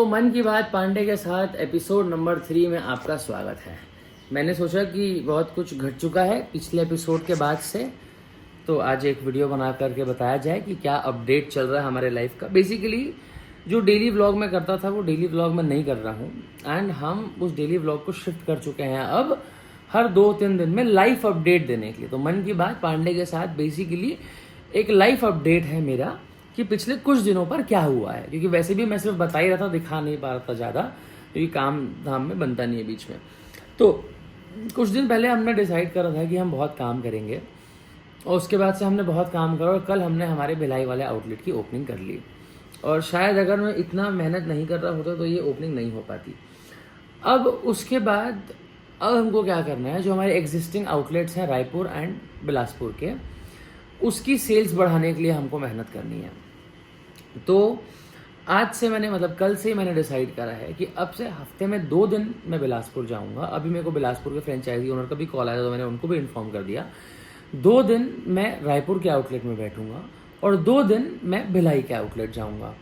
तो मन की बात पांडे के साथ एपिसोड नंबर 3 में आपका स्वागत है। मैंने सोचा कि बहुत कुछ घट चुका है पिछले एपिसोड के बाद से, तो आज एक वीडियो बना करके बताया जाए कि क्या अपडेट चल रहा है हमारे लाइफ का। बेसिकली जो डेली व्लॉग में करता था वो डेली व्लॉग में नहीं कर रहा हूँ, एंड हम उस डेली व्लॉग को शिफ्ट कर चुके हैं अब हर 2-3 दिन में लाइफ अपडेट देने के लिए। तो मन की बात पांडे के साथ बेसिकली एक लाइफ अपडेट है मेरा कि पिछले कुछ दिनों पर क्या हुआ है, क्योंकि वैसे भी मैं सिर्फ बता ही रहा था, दिखा नहीं पा रहा था ज़्यादा, क्योंकि काम धाम में बनता नहीं है बीच में। तो कुछ दिन पहले हमने डिसाइड करा था कि हम बहुत काम करेंगे, और उसके बाद से हमने बहुत काम करा और कल हमने हमारे भिलाई वाले आउटलेट की ओपनिंग कर ली। और शायद अगर मैं इतना मेहनत नहीं कर रहा होता तो ये ओपनिंग नहीं हो पाती। अब उसके बाद अब हमको क्या करना है, जो हमारे एग्जिस्टिंग आउटलेट्स हैं रायपुर एंड बिलासपुर के, उसकी सेल्स बढ़ाने के लिए हमको मेहनत करनी है। तो आज से मैंने कल से ही मैंने डिसाइड करा है कि अब से हफ्ते में 2 दिन मैं बिलासपुर जाऊंगा। अभी मेरे को बिलासपुर के फ्रेंचाइजी ओनर का भी कॉल आया तो मैंने उनको भी इन्फॉर्म कर दिया। 2 दिन मैं रायपुर के आउटलेट में बैठूंगा और 2 दिन मैं भिलाई के आउटलेट जाऊंगा,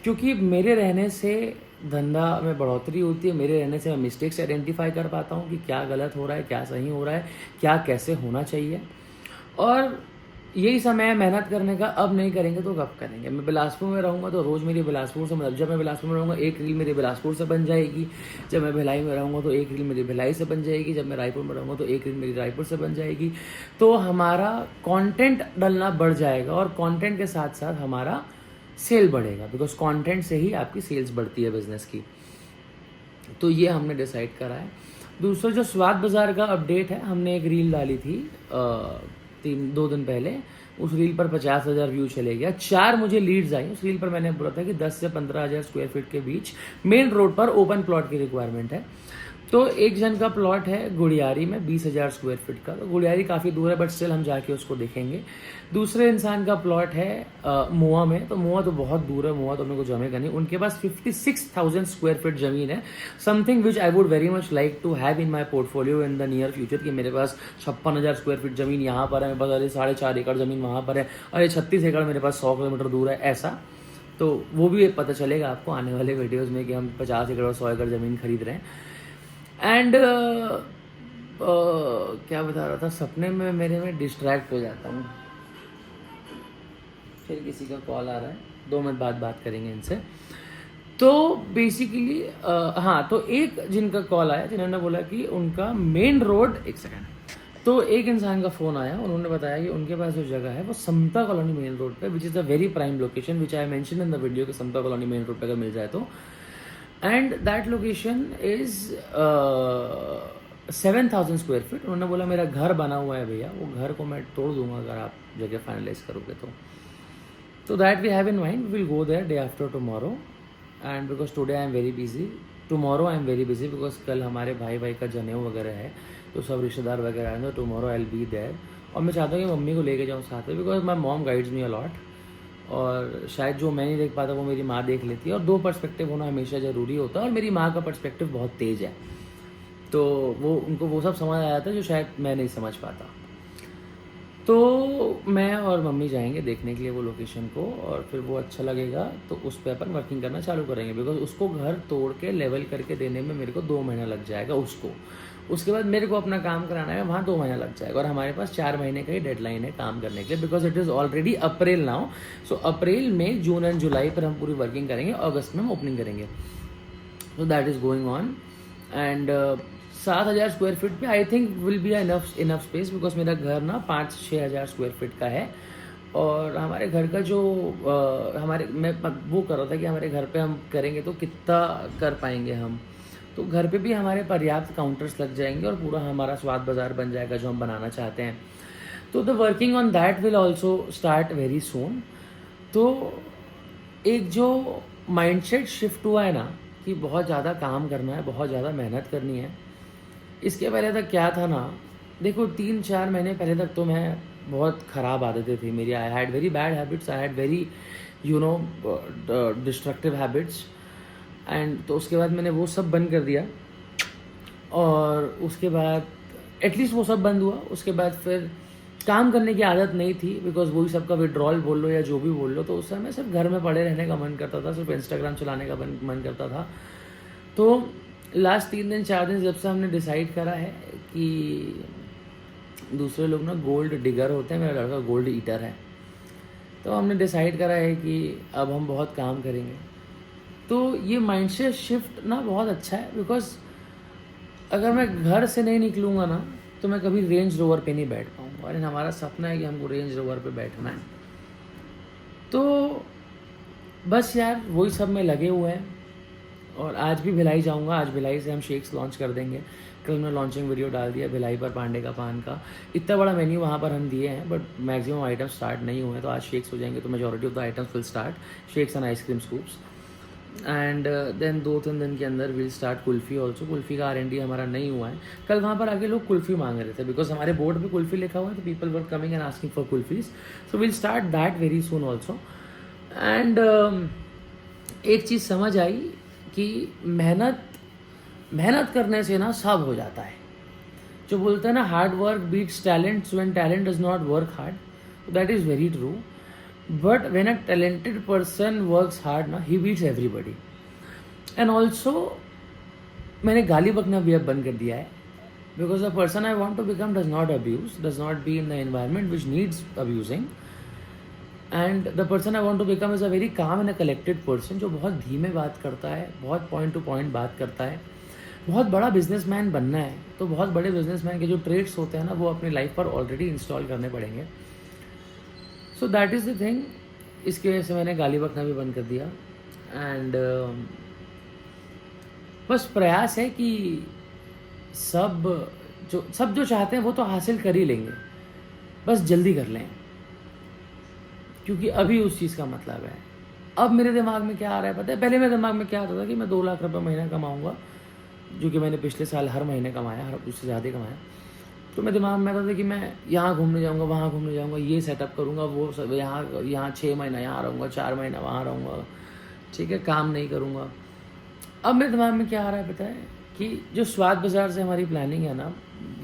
क्योंकि मेरे रहने से धंधा में बढ़ोतरी होती है। मेरे रहने से मैं मिस्टेक्स आइडेंटिफाई कर पाता हूँ कि क्या गलत हो रहा है, क्या सही हो रहा है, क्या कैसे होना चाहिए। और यही समय है मेहनत करने का। अब नहीं करेंगे तो कब करेंगे। मैं बिलासपुर में रहूँगा तो रोज़ मेरी बिलासपुर से जब मैं बिलासपुर में रहूँगा एक रील मेरी बिलासपुर से बन जाएगी। जब मैं भिलाई में रहूँगा तो एक रील मेरी भिलाई से बन जाएगी। जब मैं रायपुर में रहूँगा तो एक रील मेरी रायपुर से बन जाएगी। तो हमारा कंटेंट डलना बढ़ जाएगा और कंटेंट के साथ साथ हमारा सेल बढ़ेगा, बिकॉज कंटेंट से ही आपकी सेल्स बढ़ती है बिजनेस की। तो ये हमने डिसाइड करा है। दूसरा जो स्वाद बाजार का अपडेट है, हमने एक रील डाली थी 2 दिन पहले। उस रील पर 50,000 व्यू चले गया। 4 मुझे लीड्स आई। उस रील पर मैंने बोला था कि 10 से 15,000 स्क्वायर फीट के बीच मेन रोड पर ओपन प्लॉट की रिक्वायरमेंट है। तो एक जन का प्लॉट है गुड़ियारी में 20,000 स्क्वायर फीट का। तो गुड़ियारी काफ़ी दूर है, बट स्टिल हम जाके उसको देखेंगे। दूसरे इंसान का प्लॉट है मोआ में। तो मोआ तो बहुत दूर है, मोआ तो मेरे को जमेगा नहीं। उनके पास 56,000 स्क्वायर फीट जमीन है, something which I would very much like to have in my portfolio in the near future. कि मेरे पास 56,000 स्क्वायर फीट जमीन यहाँ पर है, मेरे पास अरे 4.5 एकड़ जमीन वहाँ पर है, अरे 36 एकड़ मेरे पास 100 किलोमीटर दूर है, ऐसा। तो वो भी पता चलेगा आपको आने वाले वीडियोज़ में कि हम 50 एकड़ और 100 एकड़ ज़मीन खरीद रहे हैं। एंड क्या बता रहा था, सपने में मेरे में डिस्ट्रैक्ट हो जाता हूँ। फिर किसी का कॉल आ रहा है, 2 मिनट बाद बात करेंगे इनसे। तो बेसिकली हाँ, तो एक जिनका कॉल आया जिन्होंने बोला कि उनका मेन रोड, एक सेकेंड, तो एक इंसान का फ़ोन आया। उन्होंने बताया कि उनके पास जो जगह है वो समता कॉलोनी मेन रोड पे, which is a very prime location which I mention in the video कि समता कॉलोनी मेन रोड पे अगर मिल जाए तो। And that location is 7,000 square feet. उन्होंने बोला मेरा घर बना हुआ है भैया, वो घर को मैं तोड़ दूंगा अगर आप जगह फाइनलाइज करोगे तो that we have in mind, will go there day after tomorrow. And because today I am very busy, tomorrow I am very busy, because कल हमारे भाई का जनेऊ वगैरह है, तो सब रिश्तेदार वगैरह आए, तो tomorrow I will be there. और मैं चाहता हूँ कि मम्मी को लेके जाऊँ साथ में, because my mom guides me a lot, और शायद जो मैं नहीं देख पाता वो मेरी माँ देख लेती है। और 2 पर्सपेक्टिव होना हमेशा ज़रूरी होता है, और मेरी माँ का पर्सपेक्टिव बहुत तेज़ है, तो वो उनको वो सब समझ आ जाता है जो शायद मैं नहीं समझ पाता। तो मैं और मम्मी जाएंगे देखने के लिए वो लोकेशन को, और फिर वो अच्छा लगेगा तो उस पर अपन वर्किंग करना चालू करेंगे। बिकॉज उसको घर तोड़ के लेवल करके देने में मेरे को 2 महीना लग जाएगा उसको। उसके बाद मेरे को अपना काम कराना है, वहाँ 2 महीना लग जाएगा, और हमारे पास 4 महीने का ही डेडलाइन है काम करने के लिए, because it is already April now. So April में जून एंड जुलाई पर हम पूरी वर्किंग करेंगे, अगस्त में हम ओपनिंग करेंगे। So that is going on. And 7,000 square feet पे I think will be enough space, because मेरा घर ना 5-6 हज़ार स्क्वायर फीट का है। और हमारे घर का जो मैं वो कर रहा था कि हमारे घर पे हम करेंगे तो कितना कर पाएंगे हम, तो घर पे भी हमारे पर्याप्त काउंटर्स लग जाएंगे और पूरा हमारा स्वाद बाजार बन जाएगा जो हम बनाना चाहते हैं। तो the working on that will also start very soon. तो एक जो माइंडसेट शिफ्ट हुआ है ना कि बहुत ज़्यादा काम करना है, बहुत ज़्यादा मेहनत करनी है। इसके पहले तक क्या था ना, देखो 3-4 महीने पहले तक तो मैं बहुत ख़राब आदतें थी मेरी। I had very bad habits, I had very destructive habits. And तो उसके बाद मैंने वो सब बंद कर दिया, और उसके बाद एटलीस्ट वो सब बंद हुआ। उसके बाद फिर काम करने की आदत नहीं थी, बिकॉज वही सबका विड्रॉल बोल लो या जो भी बोल लो, तो उस समय सिर्फ घर में पड़े रहने का मन करता था, सिर्फ इंस्टाग्राम चलाने का मन करता था। तो लास्ट 3 दिन 4 दिन जब से हमने डिसाइड करा है कि दूसरे लोग ना गोल्ड डिगर होते हैं, मेरा लड़का गोल्ड ईटर है, तो हमने डिसाइड करा है कि अब हम बहुत काम करेंगे। तो ये माइंडसेट शिफ्ट ना बहुत अच्छा है, बिकॉज अगर मैं घर से नहीं निकलूँगा ना तो मैं कभी रेंज रोवर पे नहीं बैठ पाऊँगा, और हमारा सपना है कि हमको रेंज रोवर पे बैठना है। तो बस यार वही सब में लगे हुए हैं, और आज भी भिलाई जाऊंगा। आज भिलाई से हम शेक्स लॉन्च कर देंगे। कल मैं लॉन्चिंग वीडियो डाल दिया भिलाई पर पांडे का पान का। इतना बड़ा मेन्यू वहाँ पर हम दिए हैं, बट मैक्सिमम आइटम स्टार्ट नहीं हुए हैं, तो आज शेक्स हो जाएंगे, तो majority of the items will start shakes and ice cream scoops. And then 2-3 दिन के अंदर will start kulfi also. Kulfi का R&D हमारा नहीं हुआ है। कल वहाँ पर आके लोग कुल्फ़ी मांग रहे थे, बिकॉज हमारे बोर्ड पे कुल्फ़ी लिखा हुआ है, तो people were coming and asking for kulfis. So will start that very soon also. And एक चीज़ समझ आई कि मेहनत करने से ना सब हो जाता है। जो बोलते हैं ना hard work beats talent, when talent does not work hard, that is very true. But when a talented person works hard ना, he beats everybody. And also मैंने गाली बकना भी अब बंद कर दिया है, because the person I want to become does not abuse, does not be in the environment which needs abusing. And the person I want to become is a very काम एंड अ कलेक्टेड पर्सन, जो बहुत धीमे बात करता है, बहुत point two point बात करता है। बहुत बड़ा बिजनेसमैन बनना है तो बहुत बड़े बिजनेसमैन के जो ट्रेड्स होते हैं ना, वो अपनी लाइफ पर ऑलरेडी इंस्टॉल करने पड़ेंगे। सो दैट इज़ द थिंग। इसकी वजह से मैंने गाली बकना भी बंद कर दिया। एंड बस प्रयास है कि सब जो चाहते हैं वो तो हासिल कर ही लेंगे, बस जल्दी कर लें, क्योंकि अभी उस चीज़ का मतलब है। अब मेरे दिमाग में क्या आ रहा है पता है? पहले मेरे दिमाग में क्या आता था कि मैं 2 लाख रुपये महीना कमाऊंगा, जो कि मैंने पिछले साल हर महीने कमाया, हर उससे ज़्यादा कमाया। तो मेरे दिमाग में आता था कि मैं यहाँ घूमने जाऊँगा, वहाँ घूमने जाऊँगा, ये सेटअप करूँगा, वो सब यहाँ 6 महीना यहाँ रहूँगा, 4 महीना वहाँ रहूँगा, ठीक है, काम नहीं करूँगा। अब मेरे दिमाग में क्या आ रहा है पता है? कि जो स्वाद बाज़ार से हमारी प्लानिंग है ना,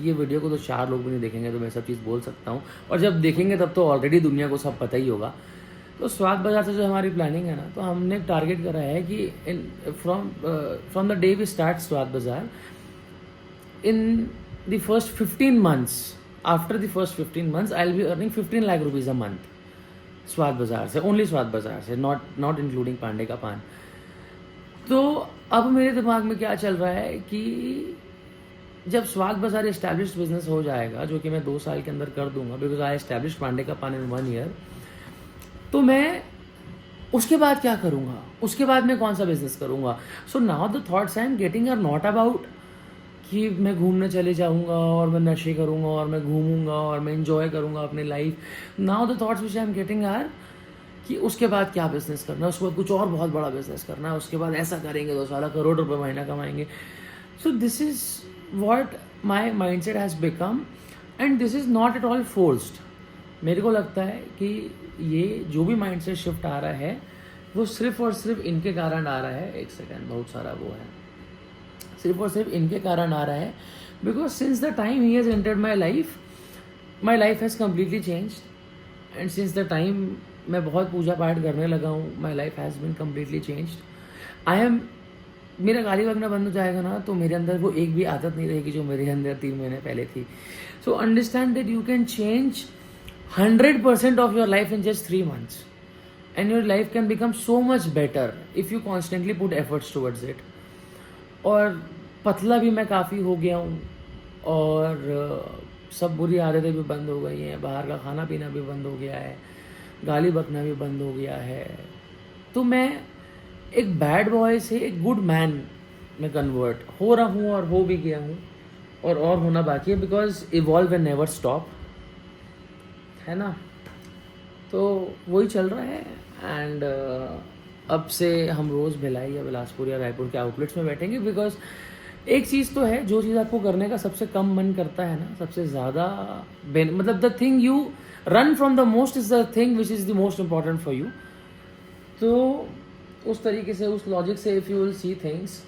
ये वीडियो को तो 4 लोग भी नहीं देखेंगे, तो मैं सब चीज़ बोल सकता हूँ, और जब देखेंगे तब तो ऑलरेडी दुनिया को सब पता ही होगा। तो स्वाद बाज़ार से जो हमारी प्लानिंग है ना, तो हमने टारगेट करा है कि from the day we start Swad Bazaar, in the first 15 months, after the first 15 months I will be earning 15 lakh rupees a month Swad Bazaar से, ओनली स्वाद बाज़ार से, नॉट इंक्लूडिंग पांडे का पान। तो अब मेरे दिमाग में क्या चल रहा है कि जब स्वाद बाज़ार एस्टैब्लिश्ड बिजनेस हो जाएगा, जो कि मैं 2 साल के अंदर कर दूंगा, बिकॉज आई एस्टैब्लिश पांडे का पान इन 1 year, तो मैं उसके बाद क्या करूँगा, उसके बाद मैं कौन सा बिजनेस करूँगा। So now the thoughts I am getting are not about कि मैं घूमने चले जाऊँगा और मैं नशे करूँगा और मैं घूमूंगा और मैं इंजॉय करूँगा अपनी life. Now the thoughts which I am getting are कि उसके बाद क्या बिजनेस करना है, उसके बाद कुछ और बहुत बड़ा बिजनेस करना है, उसके बाद ऐसा करेंगे 2 साल करोड़ रुपये महीना कमाएंगे। So this is what my mind set has become, and this is not at all forced. मेरे को लगता है कि ये जो भी माइंड सेट शिफ्ट आ रहा है, वो सिर्फ और सिर्फ इनके कारण आ रहा है। एक सेकेंड, बहुत सारा वो है, सिर्फ और सिर्फ इनके कारण आ रहा है, because since the time he has entered my life has completely changed. And since the time मैं बहुत पूजा पाठ करने लगा हूँ, my life has been completely changed. मेरा गाली बकना बंद हो जाएगा ना, तो मेरे अंदर वो एक भी आदत नहीं रहेगी जो मेरे अंदर 3 महीने पहले थी। So understand that you can change 100% of your life in just 3 months, and your life can become so much better if you constantly put efforts towards it. और पतला भी मैं काफ़ी हो गया हूँ, और सब बुरी आदतें भी बंद हो गई हैं, बाहर का खाना पीना भी बंद हो गया है, गाली बकना भी बंद हो गया है। तो मैं एक बैड बॉय से एक गुड मैन में कन्वर्ट हो रहा हूँ, और हो भी गया हूँ, और होना बाकी है, because evolve and never stop, है ना। तो वही चल रहा है। एंड अब से हम रोज़ भिलाई या बिलासपुर या रायपुर के आउटलेट्स में बैठेंगे, बिकॉज एक चीज़ तो है, जो चीज़ आपको करने का सबसे कम मन करता है ना, सबसे ज़्यादा मतलब the thing you run from the most is the thing which is the most important for you. तो उस तरीके से, उस लॉजिक से if you will see things,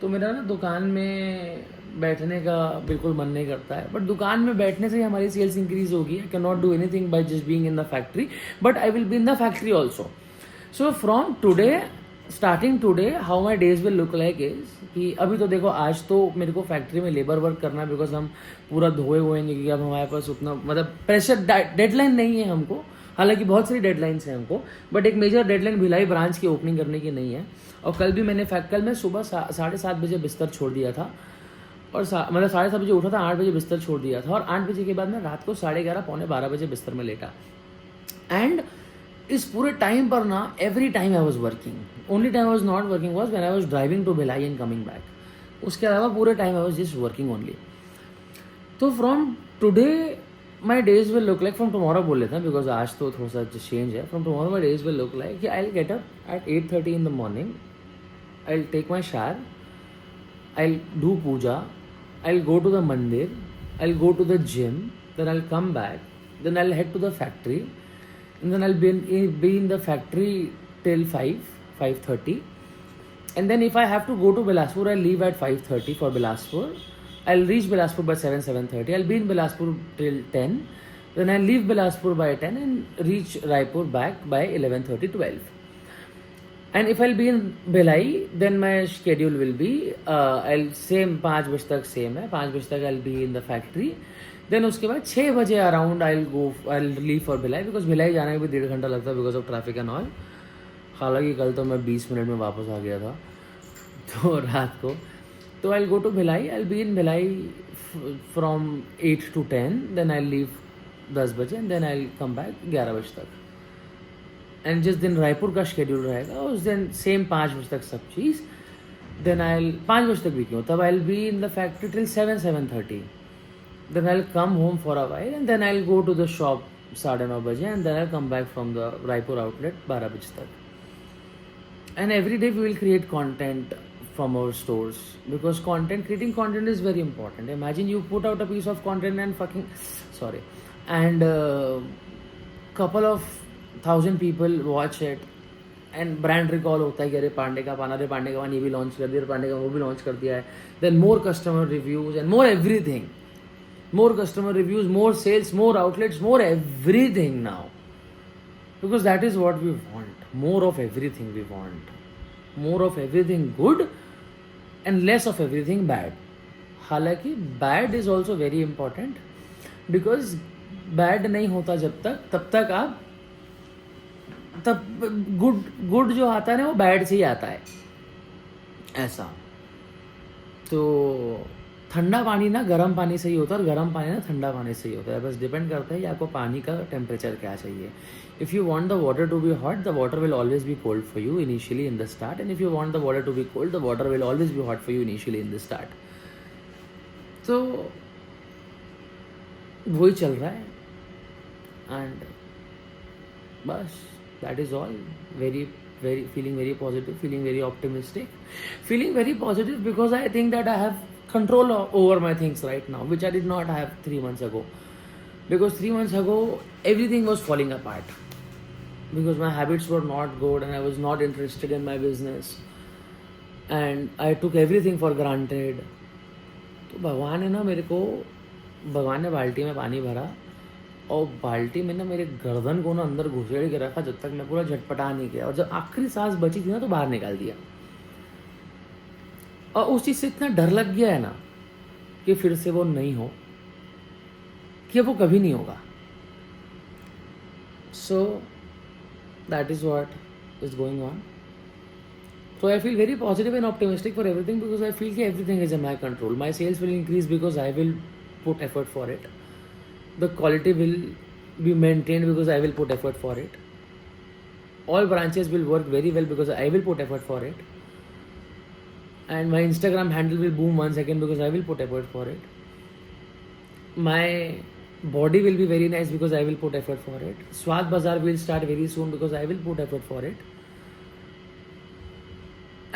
तो मेरा ना दुकान में बैठने का बिल्कुल मन नहीं करता है, बट दुकान में बैठने से ही हमारी सेल्स इंक्रीज होगी. I can not do anything by just being in the factory, but I will B in the factory also. So from today, starting today, how my days will look like is कि अभी तो देखो, आज तो मेरे को factory में labour work करना है, बिकॉज हम पूरा धोए हुएंगे, क्योंकि अब हमारे पास उतना मतलब प्रेशर डेडलाइन नहीं है हमको. हालांकि बहुत सारी डेडलाइंस हैं हमको, बट एक मेजर डेडलाइन भिलाई ब्रांच की ओपनिंग करने की नहीं है. और कल भी मैंने कल मैं सुबह 7:30 बजे बिस्तर छोड़ दिया था, और मतलब 7:30 बजे उठा था, 8 बजे बिस्तर छोड़ दिया था, और 8 बजे के बाद मैं रात को 11:30 पौने 12 बजे बिस्तर में लेटा. एंड इस पूरे टाइम पर ना, every time I was working. Only time I was not working was when I was driving to Bhilai and coming back. उसके अलावा पूरे time I was just working only. तो from today my days will look like, from tomorrow बोल लेते हैं because आज तो थोड़ा सा चेंज है. From tomorrow my days will look like I will get up at 8:30 in the morning. I'll take my shower, I'll do puja, I'll go to the mandir, I'll go to the gym, then I'll come back, then I'll head to the factory, and then I'll be in the factory till 5:30. And then if I have to go to Bilaspur, I'll leave at 5:30 for Bilaspur. I'll reach Bilaspur by 7:30. I'll be in Bilaspur till 10. Then I'll leave Bilaspur by 10 and reach Raipur back by 11:30, 12. And if I'll be in Bhilai, then my schedule will be I'll same 5 बजे तक same है. 5 बजे तक I'll be in the factory. Then उसके बाद 6 बजे around I'll leave for Bhilai, because Bhilai जाने में भी 1.5 घंटा लगता है because of traffic and all. हालांकि कल तो मैं 20 मिनट में वापस आ गया था तो रात को. तो I'll go to Bhilai, I'll be in Bhilai from 8 to 10. Then I'll leave 10 बजे and then I'll come back 11 बजे तक. एंड जिस दिन रायपुर का शेड्यूल रहेगा उस दिन सेम 5 बजे तक सब चीज़. देन आई 5 बजे तक भी क्यों, तब I be in the factory till 7:30. Then I come home for a while and then I go to the shop 9:30 बजे and then I come back from the Raipur outlet 12 बजे तक. And every day we will create content from our stores, because creating content is very important. Imagine you put out a piece of content and couple of 1,000 people watch it and brand recall होता है कि अरे पांडे का पान ये भी launch कर दिया, पांडे का वो भी लॉन्च कर दिया है. Then more customer reviews and more everything, more customer reviews, more sales, more outlets, more everything now, because that is what we want. More of everything we want, more of everything good and less of everything bad. हालांकि bad is also very important, because bad नहीं होता जब तक, तब तक आप तब good जो आता है ना वो बैड से ही आता है ऐसा. तो ठंडा पानी ना गर्म पानी से ही होता है और गर्म पानी ना ठंडा पानी से ही होता है. बस डिपेंड करता है कि आपको पानी का टेम्परेचर क्या चाहिए. If you want the water to be hot, the water will always be cold for you initially in the start. And if you want the water to be cold, the water will always be hot for you initially in the start. तो वही चल रहा है. And बस that is all. Feeling very positive, feeling very optimistic, feeling very positive because I think that I have control over my things right now, which I did not have 3 months ago. Because 3 months ago everything was falling apart because my habits were not good and I was not interested in my business and I took everything for granted. तो भगवान ने बाल्टी में पानी भरा और बाल्टी में ना मेरे गर्दन को ना अंदर घुसेड़ के रखा जब तक मैं पूरा झटपटा नहीं गया, और जब आखिरी सांस बची थी ना तो बाहर निकाल दिया. और उस चीज़ से इतना डर लग गया है ना कि फिर से वो नहीं हो, कि वो कभी नहीं होगा. सो that is what is going on. So I feel very positive and optimistic for everything because I feel that everything is in my control. My sales will increase because I will put effort for it. The quality will be maintained because I will put effort for it. All branches will work very well because I will put effort for it. And my Instagram handle will boom 1 second because I will put effort for it. My body will be very nice because I will put effort for it. Swad Bazaar will start very soon because I will put effort for it.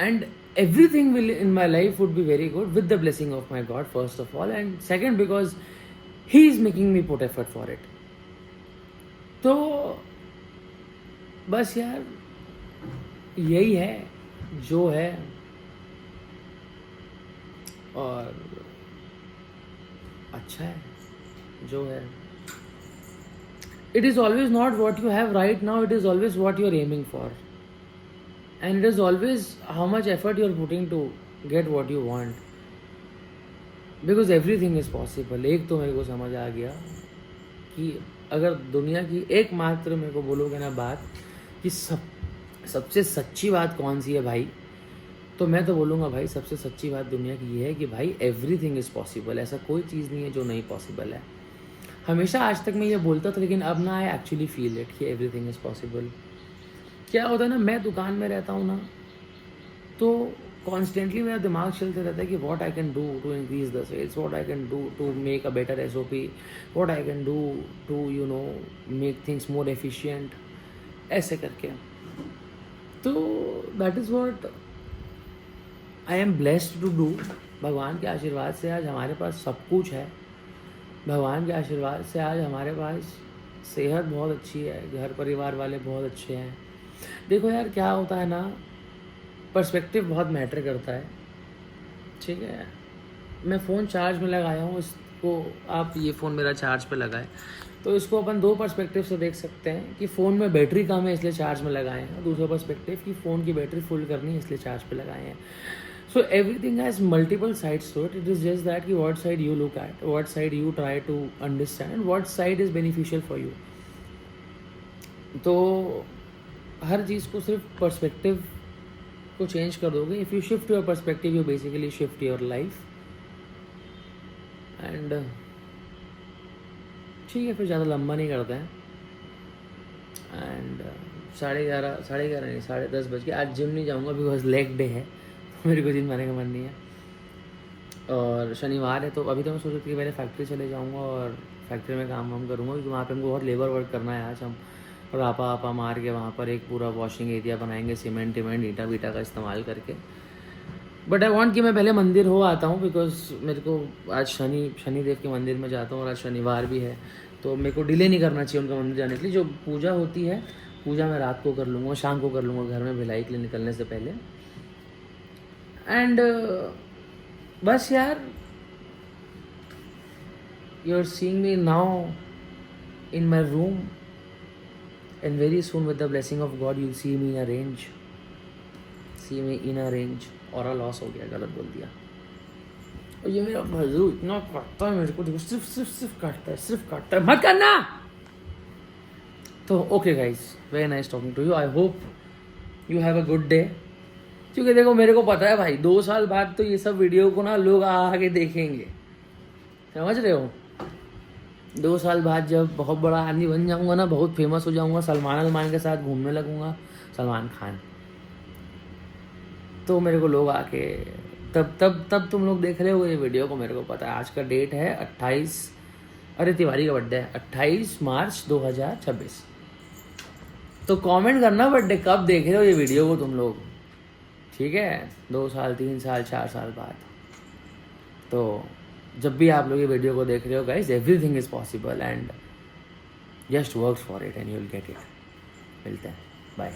And everything will in my life would be very good with the blessing of my God, first of all, and second because He is making me put effort for it. तो बस यार यही है जो है. और अच्छा है जो है. It is always not what you have right now, it is always what you are aiming for. And it is always how much effort you are putting to get what you want. Because everything is possible. एक तो मेरे को समझ आ गया कि अगर दुनिया की एकमात्र मेरे को बोलोगे ना बात कि सबसे सच्ची बात कौन सी है भाई, तो मैं तो बोलूँगा भाई सबसे सच्ची बात दुनिया की ये है कि भाई एवरीथिंग इज़ पॉसिबल. ऐसा कोई चीज़ नहीं है जो नहीं पॉसिबल है. हमेशा आज तक मैं ये बोलता था, लेकिन अब ना आई एक्चुअली फील इट कि एवरीथिंग इज़ पॉसिबल. क्या होता है ना, मैं दुकान में रहता हूँ ना, तो कॉन्स्टेंटली मेरा दिमाग चलते रहता है कि what I can do to increase the sales, what I can do to make a better SOP, what I can do to make things more efficient, ऐसे करके. तो that is what I am blessed to do. भगवान के आशीर्वाद से आज हमारे पास सब कुछ है. भगवान के आशीर्वाद से आज हमारे पास सेहत बहुत अच्छी है, घर परिवार वाले बहुत अच्छे हैं. देखो यार क्या होता है ना, पर्सपेक्टिव बहुत मैटर करता है. ठीक है, मैं फ़ोन चार्ज में लगाया हूँ, इसको आप ये फ़ोन मेरा चार्ज पे लगा है, तो इसको अपन दो पर्सपेक्टिव से देख सकते हैं कि फ़ोन में बैटरी कम है इसलिए चार्ज में लगाए हैं, और दूसरा पर्सपेक्टिव कि फ़ोन की बैटरी फुल करनी है इसलिए चार्ज पे लगाए हैं. So everything has multiple sides to it. It is just that कि what side you look at, what side you try to understand, what side is beneficial for you. तो हर चीज़ को सिर्फ पर्सपेक्टिव को चेंज कर दोगे. If you shift your perspective you basically shift your life. And ठीक है, फिर ज़्यादा लंबा नहीं करते हैं. एंड 11:30 नहीं 10:30 बज के. आज जिम नहीं जाऊँगा बिकॉज लेग डे है, मेरे को जिम जाने का मन नहीं है. और शनिवार है, तो अभी तो मैं सोच रही थी कि पहले फैक्ट्री चले जाऊँगा और फैक्ट्री में काम वाम करूँगा, क्योंकि वहाँ पे हमको बहुत लेबर वर्क करना है. आज हम रापा मार के वहाँ पर एक पूरा वॉशिंग एरिया बनाएंगे, सीमेंट ईटा बीटा का इस्तेमाल करके. बट आई वांट कि मैं पहले मंदिर हो आता हूँ, बिकॉज मेरे को आज शनिदेव के मंदिर में जाता हूँ और आज शनिवार भी है, तो मेरे को डिले नहीं करना चाहिए उनका मंदिर जाने के लिए. जो पूजा होती है, पूजा मैं रात को कर लूँगा, शाम को कर लूँगा, घर में भिलाई के लिए निकलने से पहले. एंड बस यार, you are seeing me now in my room, and very soon with the blessing of God you see me in a range. और लॉस हो गया, गलत बोल दिया. और ये मेरा भजू इतना काटता है मेरे को, देखो सिर्फ काटता है, मत करना. तो okay guys, very nice talking to you. I hope you have a good day. क्योंकि देखो मेरे को पता है भाई, 2 साल बाद तो ये सब वीडियो को ना लोग आके देखेंगे, समझ रहे हो. 2 साल बाद जब बहुत बड़ा आदमी बन जाऊंगा ना, बहुत फेमस हो जाऊंगा, सलमान के साथ घूमने लगूंगा, सलमान खान, तो मेरे को लोग आके तब तुम लोग देख रहे हो ये वीडियो को. मेरे को पता है आज का डेट है 28, अरे तिवारी का बर्थडे है 28 मार्च 2026. तो कमेंट करना बर्थडे कब देख रहे हो ये वीडियो को तुम लोग, ठीक है. 2 साल 3 साल 4 साल बाद. तो जब भी आप लोग ये वीडियो को देख रहे हो guys, everything is possible and just work for it and you will get it. मिलते हैं, बाय.